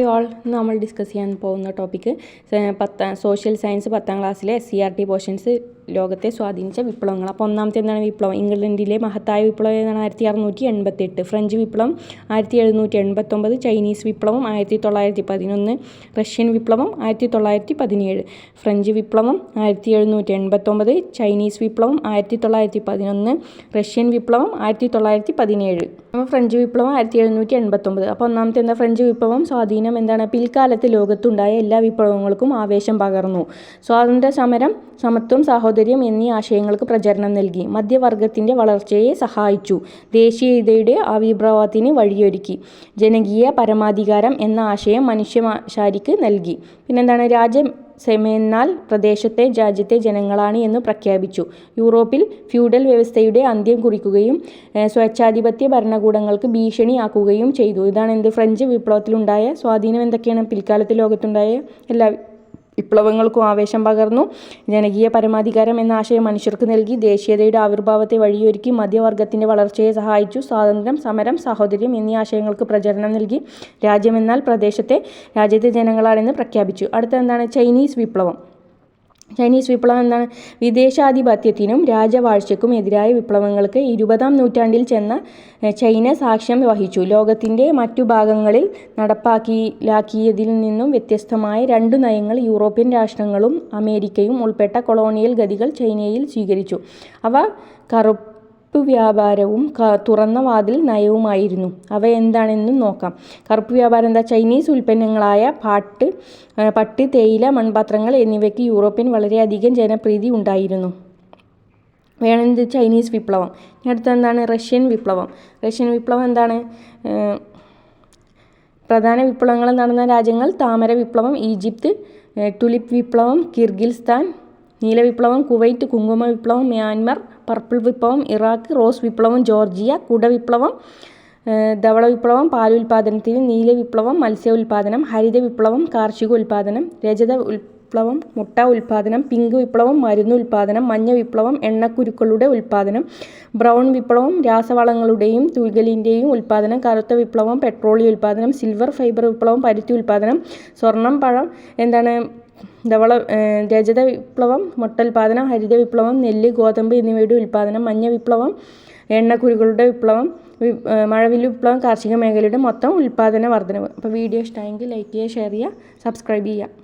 All നമ്മൾ discuss ചെയ്യാൻ പോകുന്ന ടോപ്പിക്ക് സോഷ്യൽ സയൻസ് 10ാം ക്ലാസ്സിലെ SCERT പോർഷൻസ് ലോകത്തെ സ്വാധീനിച്ച വിപ്ലവങ്ങൾ. അപ്പോൾ ഒന്നാമത്തെ എന്താണ് വിപ്ലവം? ഇംഗ്ലണ്ടിലെ മഹത്തായ വിപ്ലവം ഏതാണ്? 1688. ഫ്രഞ്ച് വിപ്ലവം 1789. ചൈനീസ് വിപ്ലവം 1911. റഷ്യൻ വിപ്ലവം 1917. ഫ്രഞ്ച് വിപ്ലവം 1789. ചൈനീസ് വിപ്ലവം 1911. റഷ്യൻ വിപ്ലവം 1917. അപ്പോൾ ഫ്രഞ്ച് വിപ്ലവം 1789. അപ്പോൾ ഒന്നാമത്തെ എന്താ? ഫ്രഞ്ച് വിപ്ലവം സ്വാധീനം എന്താണ്? പിൽക്കാലത്ത് ലോകത്തുണ്ടായ എല്ലാ വിപ്ലവങ്ങൾക്കും ആവേശം പകർന്നു. സ്വാതന്ത്ര്യ സമരം, സമത്വം, സാഹോദര്യം എന്നീ ആശയങ്ങൾക്ക് പ്രചാരണം നൽകി. മധ്യവർഗത്തിൻ്റെ വളർച്ചയെ സഹായിച്ചു. ദേശീയതയുടെ ആവിർഭാവത്തിന് വഴിയൊരുക്കി. ജനകീയ പരമാധികാരം എന്ന ആശയം മനുഷ്യശാരിക്ക് നൽകി. പിന്നെന്താണ്? രാജ്യമെന്നാൽ പ്രദേശത്തെ രാജ്യത്തെ ജനങ്ങളാണ് എന്ന് പ്രഖ്യാപിച്ചു. യൂറോപ്പിൽ ഫ്യൂഡൽ വ്യവസ്ഥയുടെ അന്ത്യം കുറിക്കുകയും സ്വേച്ഛാധിപത്യ ഭരണകൂടങ്ങൾക്ക് ഭീഷണിയാക്കുകയും ചെയ്തു. ഇതാണ് എന്ത്? ഫ്രഞ്ച് വിപ്ലവത്തിലുണ്ടായ സ്വാധീനം. എന്തൊക്കെയാണ്? പിൽക്കാലത്ത് ലോകത്തുണ്ടായ എല്ലാ വിപ്ലവങ്ങൾക്കും ആവേശം പകർന്നു. ജനകീയ പരമാധികാരം എന്ന ആശയം മനുഷ്യർക്ക് നൽകി. ദേശീയതയുടെ ആവിർഭാവത്തെ വഴിയൊരുക്കി. മധ്യവർഗത്തിൻ്റെ വളർച്ചയെ സഹായിച്ചു. സ്വാതന്ത്ര്യം, സമരം, സാഹോദര്യം എന്നീ ആശയങ്ങൾക്ക് പ്രചാരണം നൽകി. രാജ്യമെന്നാൽ രാജ്യത്തെ ജനങ്ങളാണെന്ന് പ്രഖ്യാപിച്ചു. അടുത്ത എന്താണ്? ചൈനീസ് വിപ്ലവം. ചൈനീസ് വിപ്ലവം എന്താണ്? വിദേശാധിപത്യത്തിനും രാജവാഴ്ചയ്ക്കും എതിരായ വിപ്ലവങ്ങൾക്ക് 20ാം നൂറ്റാണ്ടിൽ ചെന്ന ചൈന സാക്ഷ്യം വഹിച്ചു. ലോകത്തിൻ്റെ മറ്റു ഭാഗങ്ങളിൽ നടപ്പാക്കിയതിൽ നിന്നും വ്യത്യസ്തമായ 2 നയങ്ങൾ യൂറോപ്യൻ രാഷ്ട്രങ്ങളും അമേരിക്കയും ഉൾപ്പെട്ട കൊളോണിയൽ ഗതികൾ ചൈനയിൽ സ്വീകരിച്ചു. അവ കറുപ്പ് വ്യാപാരവും തുറന്ന വാതിൽ നയവുമായിരുന്നു. അവ എന്താണെന്നും നോക്കാം. കറുപ്പ് വ്യാപാരം എന്താ? ചൈനീസ് ഉൽപ്പന്നങ്ങളായ പട്ട്, തേയില, മൺപാത്രങ്ങൾ എന്നിവയ്ക്ക് യൂറോപ്പിൽ വളരെയധികം ജനപ്രീതി ഉണ്ടായിരുന്നു. വേണമെന്ത്? ചൈനീസ് വിപ്ലവം. അടുത്ത എന്താണ്? റഷ്യൻ വിപ്ലവം. റഷ്യൻ വിപ്ലവം എന്താണ്? പ്രധാന വിപ്ലവങ്ങൾ നടന്ന രാജ്യങ്ങൾ: താമര വിപ്ലവം ഈജിപ്ത്, ടുലിപ്പ് വിപ്ലവം കിർഗിസ്ഥാൻ, നീല വിപ്ലവം കുവൈറ്റ്, കുങ്കുമ വിപ്ലവം മ്യാൻമർ, പർപ്പിൾ വിപ്ലവം ഇറാഖ്, റോസ് വിപ്ലവം ജോർജിയ, കുട വിപ്ലവം, ധവള വിപ്ലവം പാലുൽപാദനത്തിന്, നീല വിപ്ലവം മത്സ്യ ഉൽപാദനം, ഹരിത വിപ്ലവം കാർഷിക ഉൽപാദനം, രജത വിപ്ലവം മുട്ട ഉൽപാദനം, പിങ്ക് വിപ്ലവം മരുന്ന് ഉൽപാദനം, മഞ്ഞ വിപ്ലവം എണ്ണക്കുരുക്കളുടെ ഉൽപാദനം, ബ്രൗൺ വിപ്ലവം രാസവളങ്ങളുടെയും തുകലിൻ്റെയും ഉൽപാദനം, കറുത്ത വിപ്ലവം പെട്രോളിയം ഉൽപാദനം, സിൽവർ ഫൈബർ വിപ്ലവം പരുത്തി ഉൽപാദനം, സ്വർണം പഴം എന്താണ്? രജത വിപ്ലവം മുട്ടോൽപാദനം, ഹരിത വിപ്ലവം നെല്ല്, ഗോതമ്പ് എന്നിവയുടെ ഉൽപാദനം, മഞ്ഞ വിപ്ലവം എണ്ണക്കുരുക്കളുടെ വിപ്ലവം, മഴവില്ല് വിപ്ലവം കാർഷിക മേഖലയുടെ മൊത്തം ഉൽപാദന വർധനവ്. അപ്പോൾ വീഡിയോ ഇഷ്ടമായെങ്കിൽ ലൈക്ക് ചെയ്യുക, ഷെയർ ചെയ്യുക, സബ്സ്ക്രൈബ് ചെയ്യുക.